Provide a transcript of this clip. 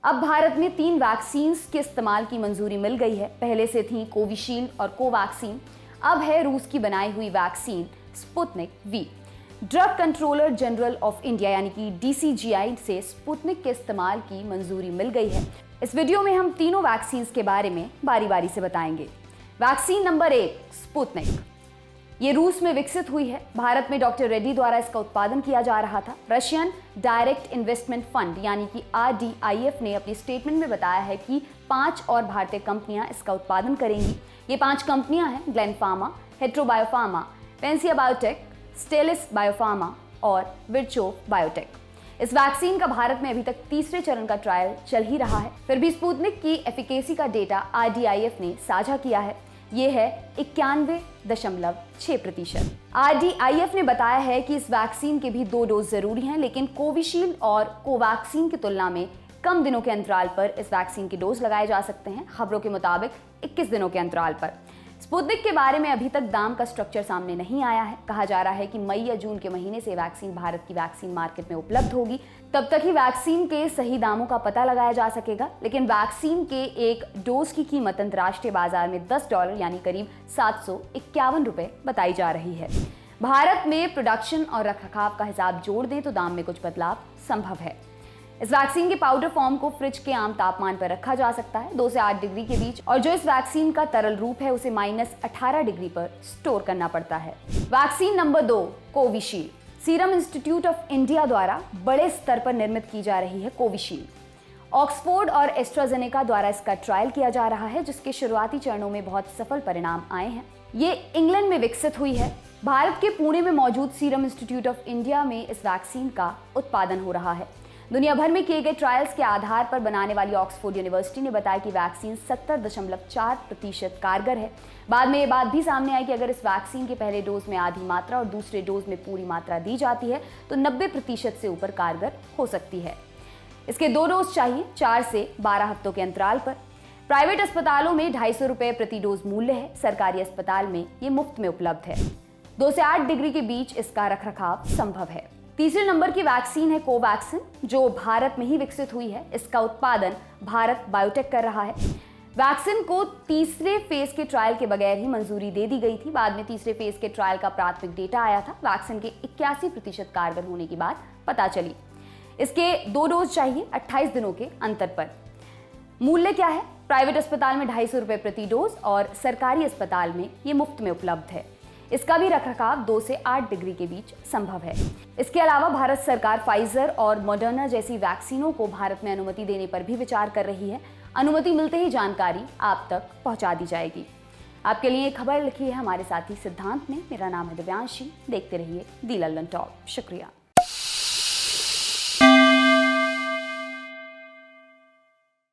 अब भारत में 3 वैक्सीन के इस्तेमाल की मंजूरी मिल गई है। पहले से थी कोविशील्ड और कोवैक्सीन, अब है रूस की बनाई हुई vaccine Sputnik V. Drug controller general of India यानी कि DCGI से स्पुतनिक के इस्तेमाल की मंजूरी मिल गई है। इस वीडियो में हम तीनों वैक्सीन के बारे में बारी बारी से बताएंगे। वैक्सीन नंबर 1 स्पुतनिक, ये रूस में विकसित हुई है। भारत में डॉक्टर रेड्डी द्वारा इसका उत्पादन किया जा रहा था। रशियन डायरेक्ट इन्वेस्टमेंट फंड यानी कि RDIF ने अपनी स्टेटमेंट में बताया है कि 5 और भारतीय कंपनियां इसका उत्पादन करेंगी। ये 5 कंपनियां हैं ग्लेन फार्मा, हेट्रो बायोफार्मा, पेंसिया बायोटेक, स्टेलिस बायोफार्मा और विरचोव बायोटेक। इस वैक्सीन का भारत में अभी तक तीसरे चरण का ट्रायल चल ही रहा है। फिर भी स्पुतनिक की एफिकेसी का डेटा RDIF ने साझा किया है। ये है 91.6%। RDIF ने बताया है कि इस वैक्सीन के भी 2 डोज जरूरी हैं, लेकिन कोविशील्ड और कोवैक्सीन की तुलना में कम दिनों के अंतराल पर इस वैक्सीन के डोज लगाए जा सकते हैं। खबरों के मुताबिक 21 दिनों के अंतराल पर। स्पुतनिक के बारे में अभी तक दाम का स्ट्रक्चर सामने नहीं आया है। कहा जा रहा है कि मई या जून के महीने से वैक्सीन भारत की वैक्सीन मार्केट में उपलब्ध होगी। तब तक ही वैक्सीन के सही दामों का पता लगाया जा सकेगा। लेकिन वैक्सीन के एक डोज की कीमत अंतर्राष्ट्रीय बाजार में $10 यानी करीब 751 रुपए बताई जा रही है। भारत में प्रोडक्शन और रखरखाव का हिसाब जोड़ दें तो दाम में कुछ बदलाव संभव है। इस वैक्सीन के पाउडर फॉर्म को फ्रिज के आम तापमान पर रखा जा सकता है 2 से 8 डिग्री के बीच, और जो इस वैक्सीन का तरल रूप है उसे -18 डिग्री पर स्टोर करना पड़ता है। Vaccine number 2 Covishield, serum institute of India द्वारा बड़े स्तर पर निर्मित की जा रही है कोविशील्ड। ऑक्सफोर्ड और एस्ट्राजेनेका द्वारा इसका ट्रायल किया जा रहा है, जिसके शुरुआती चरणों में बहुत सफल परिणाम आए हैं। ये इंग्लैंड में विकसित हुई है। भारत के पुणे में मौजूद सीरम इंस्टीट्यूट ऑफ इंडिया में इस वैक्सीन का उत्पादन हो रहा है। दुनिया भर में किए गए ट्रायल्स के आधार पर बनाने वाली ऑक्सफोर्ड यूनिवर्सिटी ने बताया कि वैक्सीन 70.4% कारगर है। बाद में ये बात भी सामने आई कि अगर इस वैक्सीन के पहले डोज में आधी मात्रा और दूसरे डोज में पूरी मात्रा दी जाती है तो 90% से ऊपर कारगर हो सकती है। इसके 2 डोज चाहिए 4 से 12 हफ्तों के अंतराल पर। प्राइवेट अस्पतालों में 250 रुपए प्रति डोज मूल्य है। सरकारी अस्पताल में ये मुफ्त में उपलब्ध है। 2 से 8 डिग्री के बीच इसका रखरखाव संभव है। तीसरे नंबर की वैक्सीन है कोवैक्सीन, जो भारत में ही विकसित हुई है। इसका उत्पादन भारत बायोटेक कर रहा है। वैक्सीन को तीसरे फेज के ट्रायल के बगैर ही मंजूरी दे दी गई थी। बाद में तीसरे फेज के ट्रायल का प्राथमिक डेटा आया था। वैक्सीन के 81% कारगर होने की बात पता चली। इसके 2 डोज चाहिए 28 दिनों के अंतर पर। मूल्य क्या है? प्राइवेट अस्पताल में 250 रुपए प्रति डोज और सरकारी अस्पताल में ये मुफ्त में उपलब्ध है। इसका भी रखरखाव 2 से 8 डिग्री के बीच संभव है। इसके अलावा भारत सरकार फाइजर और मॉडर्ना जैसी वैक्सीनों को भारत में अनुमति देने पर भी विचार कर रही है। अनुमति मिलते ही जानकारी आप तक पहुंचा दी जाएगी। आपके लिए खबर लिखी है हमारे साथी सिद्धांत ने। मेरा नाम है दिव्यांशी। देखते रहिए दी लल्लन टॉप। शुक्रिया।